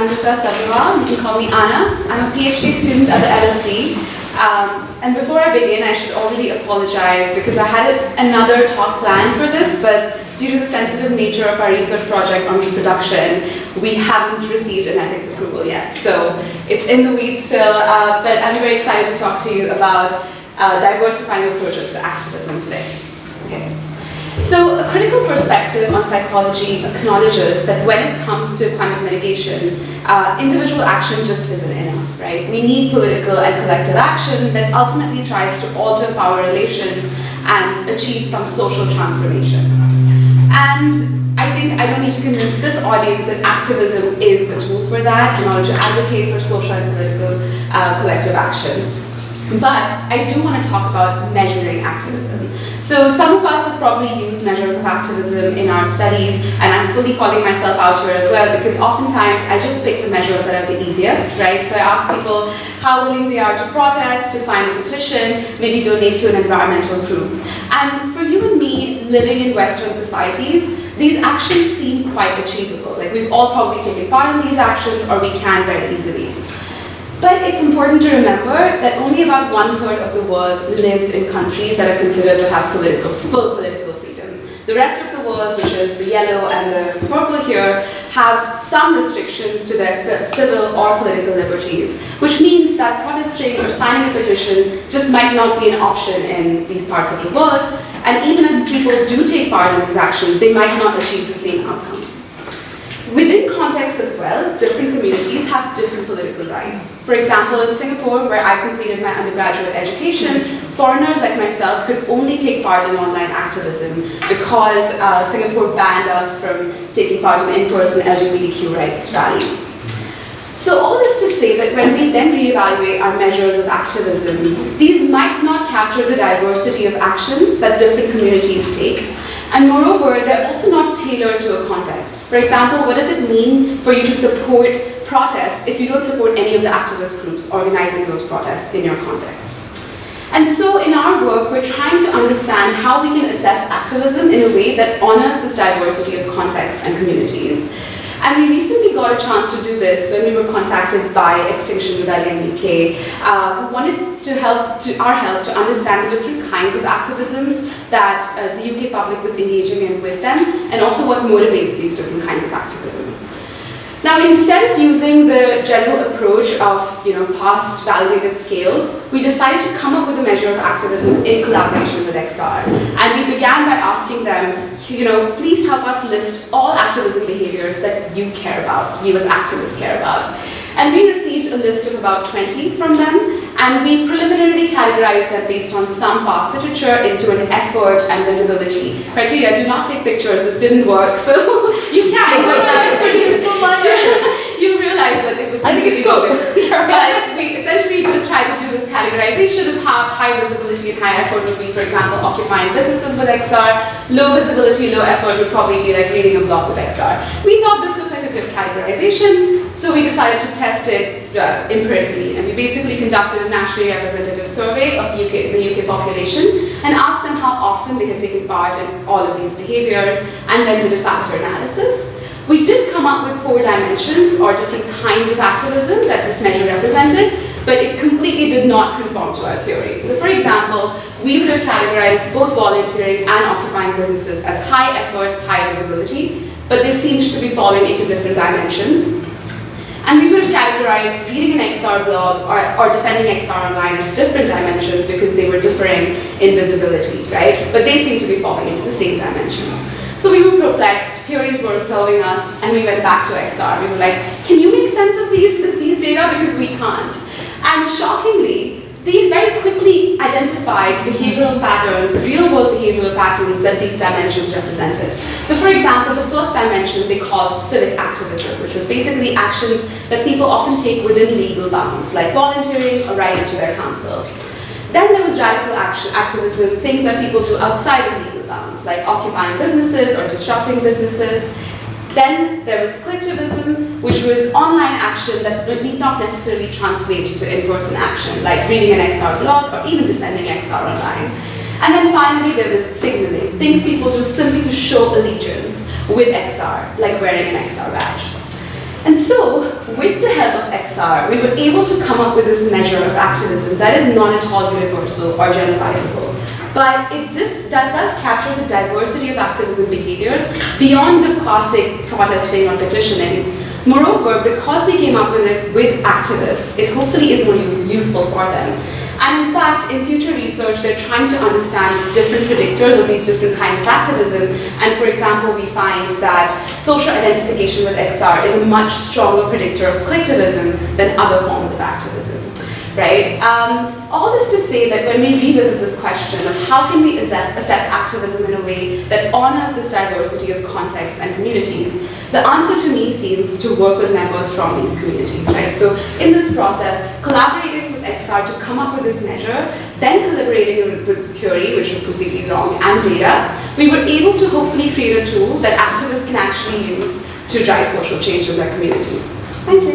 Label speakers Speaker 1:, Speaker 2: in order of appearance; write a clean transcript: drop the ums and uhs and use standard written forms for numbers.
Speaker 1: Anandita Sabherwal. You can call me Anna. I'm a PhD student at the LSE. And before I begin, I should already apologize because I had another talk planned for this, but due to the sensitive nature of our research project on reproduction, we haven't received an ethics approval yet. So it's in the weeds still, but I'm very excited to talk to you about diversifying approaches to activism today. Okay. So a critical perspective on psychology acknowledges that when it comes to climate mitigation, individual action just isn't enough, right? We need political and collective action that ultimately tries to alter power relations and achieve some social transformation. And I think I don't need to convince this audience that activism is a tool for that in order to advocate for social and political collective action. But I do want to talk about measuring activism. So some of us have probably used measures of activism in our studies, and I'm fully calling myself out here as well because oftentimes I just pick the measures that are the easiest, right? So I ask people how willing they are to protest, to sign a petition, maybe donate to an environmental group. And for you and me, living in Western societies, these actions seem quite achievable. Like we've all probably taken part in these actions, or we can very easily. But it's important to remember that only about 1/3 of the world lives in countries that are considered to have full political freedom. The rest of the world, which is the yellow and the purple here, have some restrictions to their civil or political liberties, which means that protesting or signing a petition just might not be an option in these parts of the world. And even if people do take part in these actions, they might not achieve the same outcomes. Within context as well, different communities have different political rights. For example, in Singapore, where I completed my undergraduate education, foreigners like myself could only take part in online activism because Singapore banned us from taking part in in-person LGBTQ rights rallies. So all this to say that when we then reevaluate our measures of activism, these might not capture the diversity of actions that different communities take. And moreover, they're also not tailored to a context. For example, what does it mean for you to support protests if you don't support any of the activist groups organizing those protests in your context? And so in our work, we're trying to understand how we can assess activism in a way that honors this diversity of contexts and communities. And we recently got a chance to do this when we were contacted by Extinction Rebellion UK, who wanted our help to understand the different kinds of activisms that the UK public was engaging in with them, and also what motivates these different kinds of activism. Now, instead of using the general approach of past validated scales, we decided to come up with a measure of activism in collaboration with XR. And we began by asking them, please help us list all activism behaviors that you care about, you as activists care about. And we received a list of about 20 from them, and we preliminarily categorized them based on some past literature into an effort and visibility criteria. Do not take pictures, this didn't work, so you can, but you realize that it was
Speaker 2: I think it's good.
Speaker 1: But we essentially would try to do this categorization of how high visibility and high effort would be, for example, occupying businesses with XR. Low visibility, low effort would probably be like reading a blog with XR. We thought this looked like a good categorization, so we decided to test it empirically. And we basically conducted a nationally representative survey of the UK population and asked them how often they had taken part in all of these behaviors, and then did a factor analysis. We did come up with 4 dimensions or different kinds of activism that this measure represented, but it completely did not conform to our theory. So for example, we would have categorized both volunteering and occupying businesses as high effort, high visibility, but they seemed to be falling into different dimensions. And we would have categorized reading an XR blog or defending XR online as different dimensions because they were differing in visibility, right? But they seem to be falling into the same dimension. So we were perplexed, theories weren't serving us, and we went back to XR. We were like, can you make sense of these data? Because we can't. And shockingly, they very quickly identified behavioral patterns, real-world behavioral patterns that these dimensions represented. So for example, the first dimension they called civic activism, which was basically actions that people often take within legal bounds, like volunteering or writing to their council. Then there was radical activism, things that people do outside of legal bounds, like occupying businesses or disrupting businesses. Then there was collectivism, which was online action that need not necessarily translate to in-person action, like reading an XR blog or even defending XR online. And then finally there was signaling, things people do simply to show allegiance with XR, like wearing an XR badge. And so, with the help of XR, we were able to come up with this measure of activism that is not at all universal or generalizable. But that does capture the diversity of activism behaviors beyond the classic protesting or petitioning. Moreover, because we came up with it with activists, it hopefully is more useful for them. And in fact, in future research, they're trying to understand different predictors of these different kinds of activism. And for example, we find that social identification with XR is a much stronger predictor of collectivism than other forms of activism, right? All this to say that when we revisit this question of how can we assess activism in a way that honors this diversity of contexts and communities, the answer to me seems to work with members from these communities, right? So in this process, collaborating with XR to come up with this measure, then collaborating with theory, which was completely wrong, and data, we were able to hopefully create a tool that activists can actually use to drive social change in their communities. Thank you.